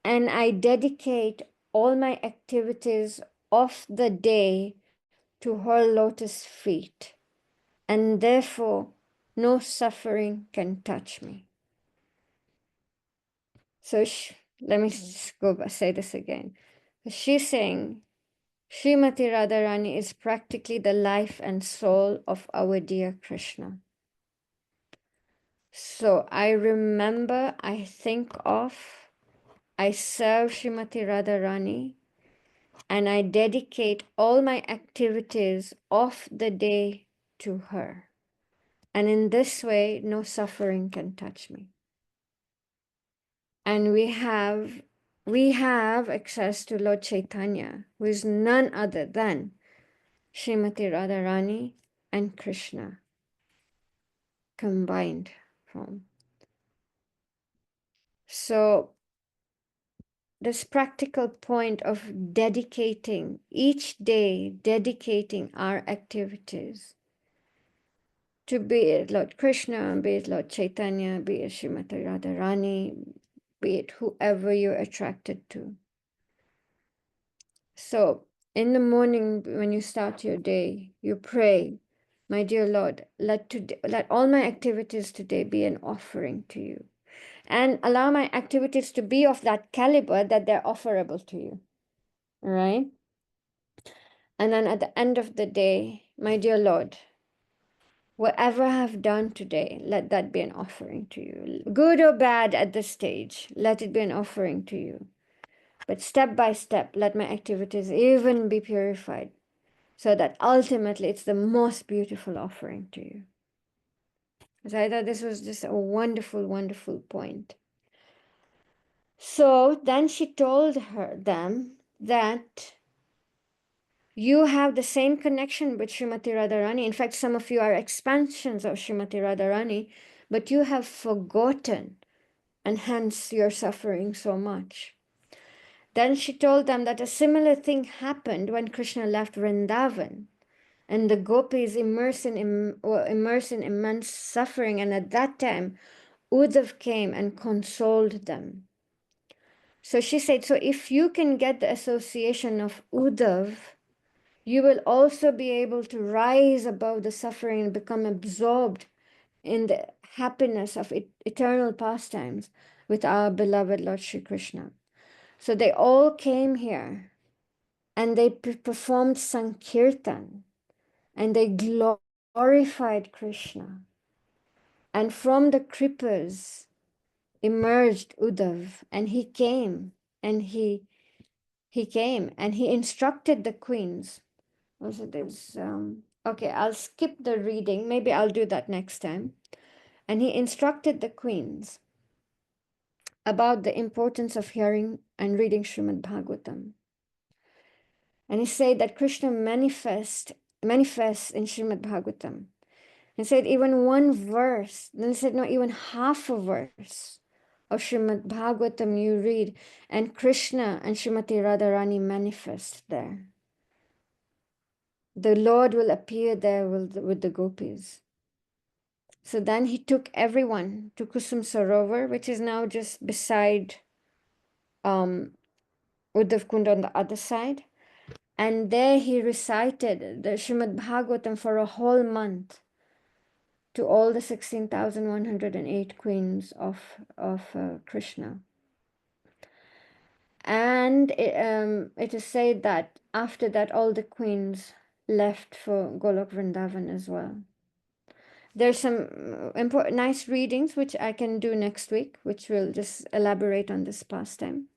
and I dedicate all my activities of the day to her lotus feet. And therefore, no suffering can touch me. So let me say this again. She's saying, Srimati Radharani is practically the life and soul of our dear Krishna. So I remember, I think of, I serve Srimati Radharani, and I dedicate all my activities of the day to her. And in this way, no suffering can touch me. And we have access to Lord Chaitanya, who is none other than Srimati Radharani and Krishna combined form. So this practical point of dedicating each day, dedicating our activities to be it Lord Krishna, be it Lord Chaitanya, be it Srimati Radharani, be it whoever you're attracted to. So in the morning when you start your day, you pray, my dear Lord, let all my activities today be an offering to you. And allow my activities to be of that caliber that they're offerable to you. All right? And then at the end of the day, my dear Lord, whatever I have done today, let that be an offering to you. Good or bad at this stage, let it be an offering to you. But step by step, let my activities even be purified, so that ultimately it's the most beautiful offering to you. So I thought this was just a wonderful, wonderful point. So then she told them that you have the same connection with Srimati Radharani. In fact, some of you are expansions of Srimati Radharani, but you have forgotten, and hence you're suffering so much. Then she told them that a similar thing happened when Krishna left Vrindavan, and the gopis immersed in immense suffering. And at that time, Uddhav came and consoled them. So she said, so if you can get the association of Uddhav, you will also be able to rise above the suffering and become absorbed in the happiness of eternal pastimes with our beloved Lord Shri Krishna. So they all came here and they performed Sankirtan and they glorified Krishna. And from the Kripas emerged Uddhav, and he came and he instructed the queens. Also, there's okay, I'll skip the reading. Maybe I'll do that next time. And he instructed the queens about the importance of hearing and reading Srimad Bhagavatam. And he said that Krishna manifests in Srimad Bhagavatam. He said even one verse, then he said not even half a verse of Srimad Bhagavatam you read, and Krishna and Srimati Radharani manifest there. The Lord will appear there with the gopis. So then he took everyone to Kusum Sarovar, which is now just beside Uddhav Kund on the other side. And there he recited the Srimad Bhagavatam for a whole month to all the 16,108 queens of Krishna. And it is said that after that, all the queens left for Golok Vrindavan as well. There's some important, nice readings, which I can do next week, which will just elaborate on this pastime.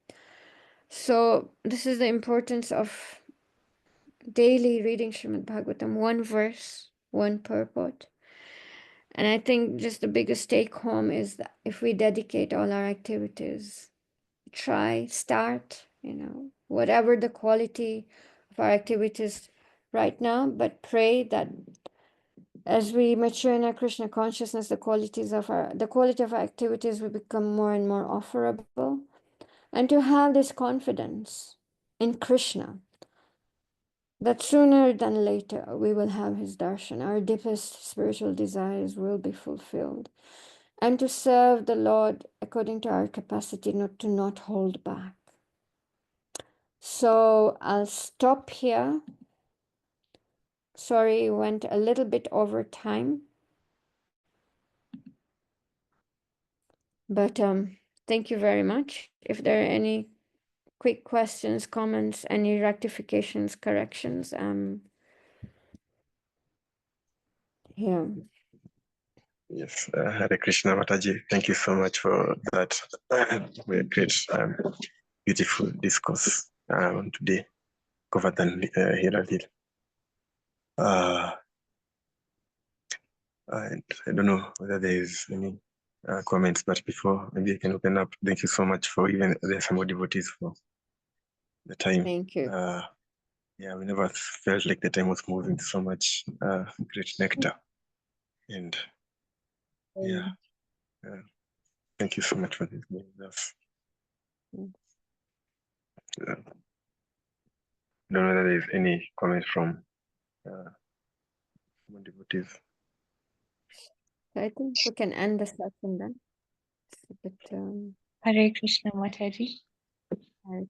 So this is the importance of daily reading Srimad Bhagavatam, one verse, one purport. And I think just the biggest take home is that if we dedicate all our activities, start, whatever the quality of our activities right now, but pray that as we mature in our Krishna consciousness, the quality of our activities will become more and more offerable, and to have this confidence in Krishna that sooner than later we will have his darshan, our deepest spiritual desires will be fulfilled, and to serve the Lord according to our capacity, not hold back. So I'll stop here. Sorry, went a little bit over time. But thank you very much. If there are any quick questions, comments, any rectifications, corrections, here. Yes, Hare Krishna Mataji, thank you so much for that very great, beautiful discourse today. Govardhan Hiradil. I don't know whether there is any comments, but before maybe I can open up. Thank you so much for even there are some more devotees for the time. Thank you. Yeah, we never felt like the time was moving. So much great nectar, and yeah, Thank you so much for this. That's, Mm. I don't know whether there is any comment from devotees. I think we can end the session then. It's a bit, Hare Krishna Mataji. hard.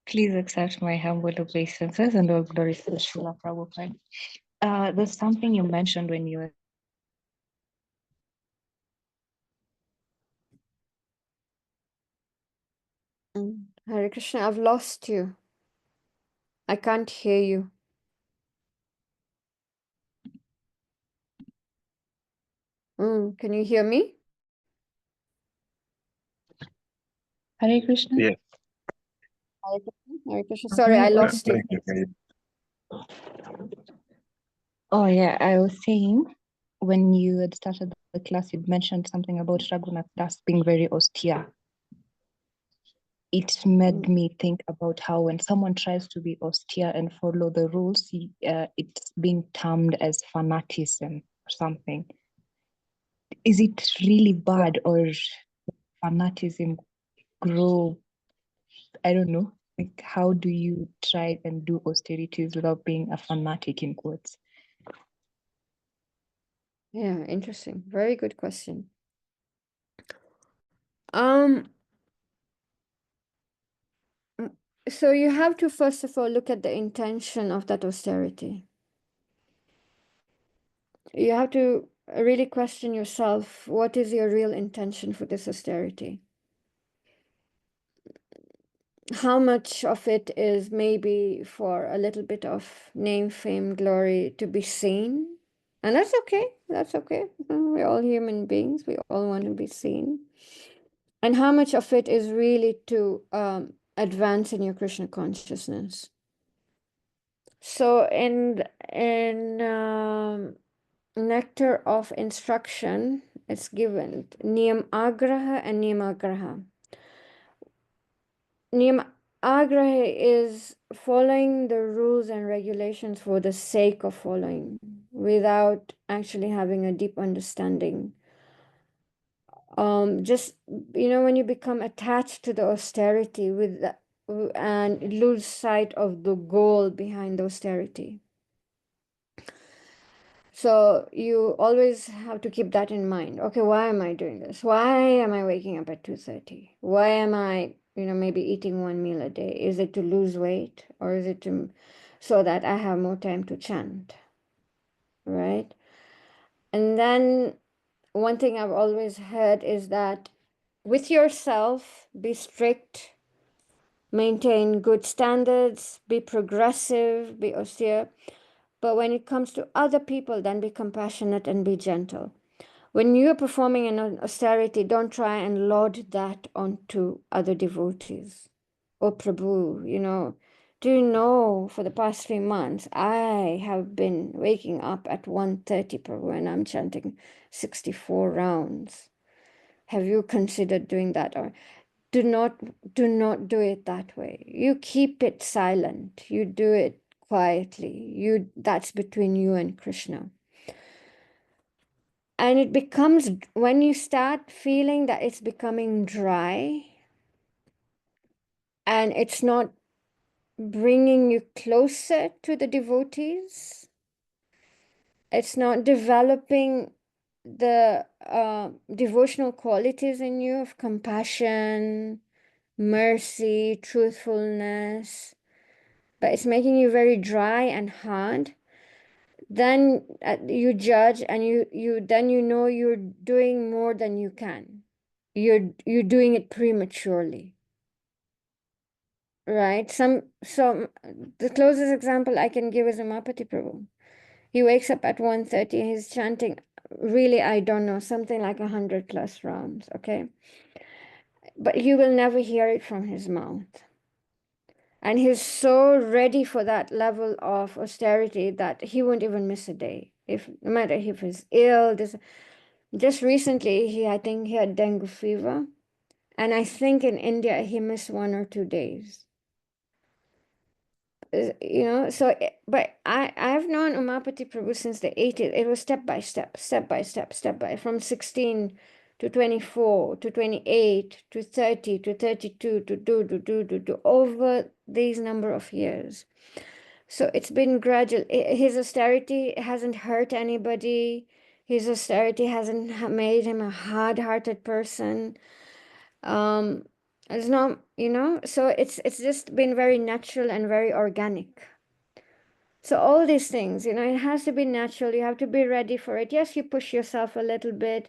Please accept my humble obeisances and all glories to Srila Prabhupada. There's something you mentioned when you were Hare Krishna, I've lost you. I can't hear you. Can you hear me? Hare Krishna. Yes. Hare Krishna. Hare Krishna. Sorry, I Hare lost you. Thank you. Oh yeah, I was saying when you had started the class, you'd mentioned something about Raghunath Das being very austere. It made me think about how when someone tries to be austere and follow the rules, it's being termed as fanaticism or something. Is it really bad, or fanaticism grow? I don't know. Like, how do you try and do austerities without being a fanatic in quotes? Yeah, interesting. Very good question. Um, so you have to first of all look at the intention of that austerity. You have to really question yourself, what is your real intention for this austerity? How much of it is maybe for a little bit of name, fame, glory to be seen? And that's okay. That's okay. We're all human beings. We all want to be seen. And how much of it is really to advance in your Krishna consciousness? So in Nectar of Instruction, it's given Niyam Agraha and Niyam Agraha. Niyam Agraha is following the rules and regulations for the sake of following, without actually having a deep understanding. Just, when you become attached to the austerity and lose sight of the goal behind the austerity. So you always have to keep that in mind. Okay, why am I doing this? Why am I waking up at 2:30? Why am I, maybe eating one meal a day? Is it to lose weight, or is it so that I have more time to chant? Right? And then one thing I've always heard is that with yourself, be strict, maintain good standards, be progressive, be austere. But when it comes to other people, then be compassionate and be gentle. When you're performing an austerity, don't try and lord that onto other devotees. Oh, Prabhu, do you know for the past 3 months, I have been waking up at 1:30, Prabhu, and I'm chanting 64 rounds. Have you considered doing that? Or do not do it that way. You keep it silent. You do it quietly. That's between you and Krishna. And it becomes, when you start feeling that it's becoming dry and it's not bringing you closer to the devotees, it's not developing the devotional qualities in you of compassion, mercy, truthfulness, but it's making you very dry and hard, then you judge, and then you're doing more than you can. You're doing it prematurely, right? So the closest example I can give is Mataji Prabhu. He wakes up at 1:30 and he's chanting, really, I don't know, something like 100+ rounds, okay? But you will never hear it from his mouth. And he's so ready for that level of austerity that he won't even miss a day. No matter if he's ill, just recently, I think he had dengue fever. And I think in India, he missed 1 or 2 days. you know, so but I've known Umapati Prabhu since the 80s. It was step by step, from 16 to 24 to 28 to 30 to 32 to do over these number of years. So it's been gradual. His austerity hasn't hurt anybody. His austerity hasn't made him a hard-hearted person. It's not, you know, so it's just been very natural and very organic. So all these things, you know, it has to be natural. You have to be ready for it. Yes, you push yourself a little bit.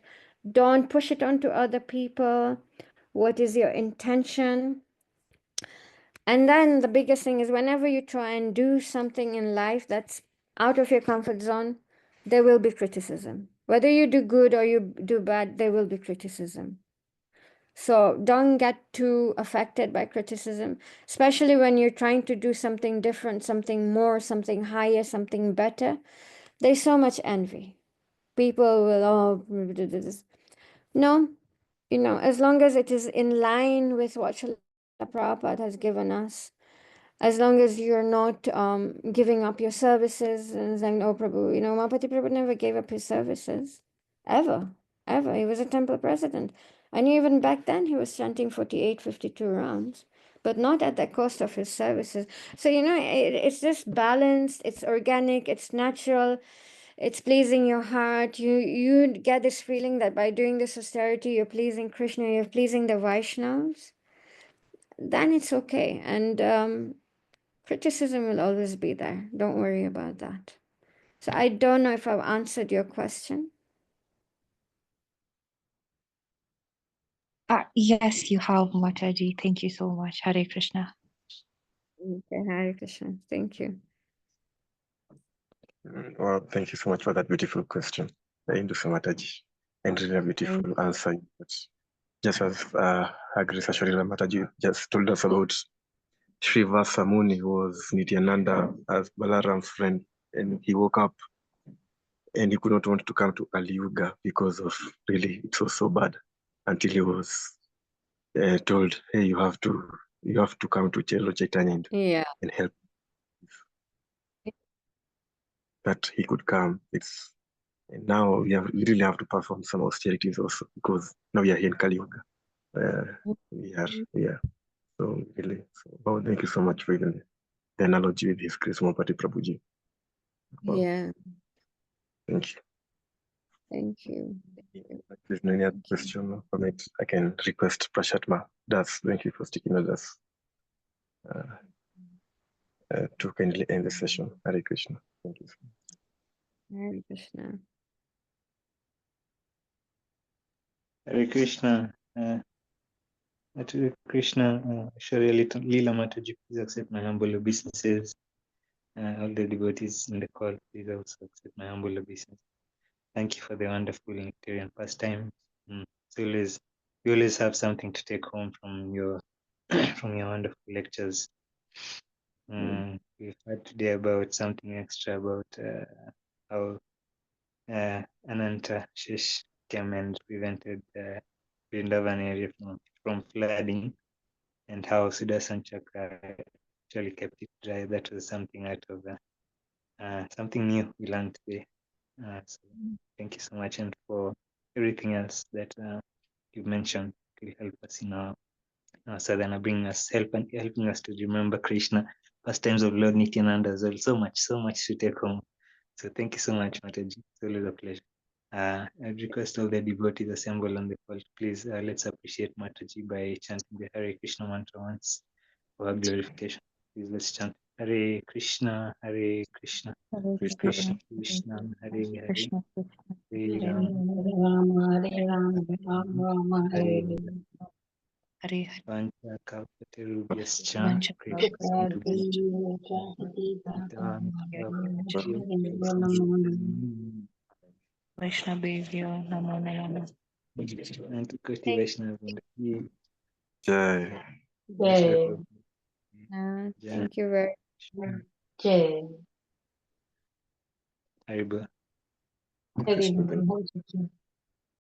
Don't push it onto other people. What is your intention? And then the biggest thing is whenever you try and do something in life that's out of your comfort zone, there will be criticism. Whether you do good or you do bad, there will be criticism. So don't get too affected by criticism, especially when you're trying to do something different, something more, something higher, something better. There's so much envy. People will, oh, no, you know, as long as it is in line with what Srila Prabhupada has given us, as long as you're not giving up your services and saying, oh, Prabhu, you know, Mahapati Prabhu never gave up his services, ever. He was a temple president. And even back then, he was chanting 48, 52 rounds, but not at the cost of his services. So, you know, it's just balanced, it's organic, it's natural, it's pleasing your heart. You get this feeling that by doing this austerity, you're pleasing Krishna, you're pleasing the Vaishnavas, then it's okay. And criticism will always be there. Don't worry about that. So I don't know if I've answered your question. Yes, you have, Mataji. Thank you so much. Hare Krishna. Okay, Hare Krishna. Thank you. Well, thank you so much for that beautiful question, Indu Mataji, and really a beautiful answer. But just as Her Grace Ashwarila Mataji just told us about Srivasa Muni, who was Nityananda as Balaram's friend, and he woke up and he could not want to come to Ali Yuga because of really it was so bad until he was told, hey, you have to come to Chelo Chaitanya and help that he could come. And now we really have to perform some austerities also because now we are here in Kali Yuga. We are so really. So, thank you so much for even the analogy with his Grace Mahapati Prabhuji. Wow. Yeah. Thank you. Thank you. If there's no any other question or comment, I can request Prashatma. Thank you for sticking with us to kindly end the session. Hare Krishna. Thank you. Hare Krishna. Hare Krishna. Hare Krishna. Ashwaruya, Lila, Mataji, please accept my humble obeisances. All the devotees in the call, please also accept my humble obeisance. Thank you for the wonderful Nectarian pastime. You always have something to take home from your from your wonderful lectures. We've heard today about something extra about how Ananta Shish came and prevented the Vrindavan area from flooding, and how Sudarshan Chakra actually kept it dry. That was something out of something new we learned today. So thank you so much, and for everything else that you mentioned to help us in our sadhana, helping us to remember Krishna, pastimes of Lord Nityananda as well. So much to take home. So thank you so much, Mataji. It's always a pleasure. I'd request all the devotees assembled on the call, please let's appreciate Mataji by chanting the Hare Krishna mantra once for her glorification. Please let's chant Hare Krishna, Hare Krishna, Krishna Krishna, Hare Hare, Krishna, Hare Hare Ram, Ram, Hare Hare Vancha Kalpatarubhyascha Vancha Kripa Vaishnavya Namo Namo. and to Koti Vaishnava and Jai. Thank you very much. Jai. Haribo. Hare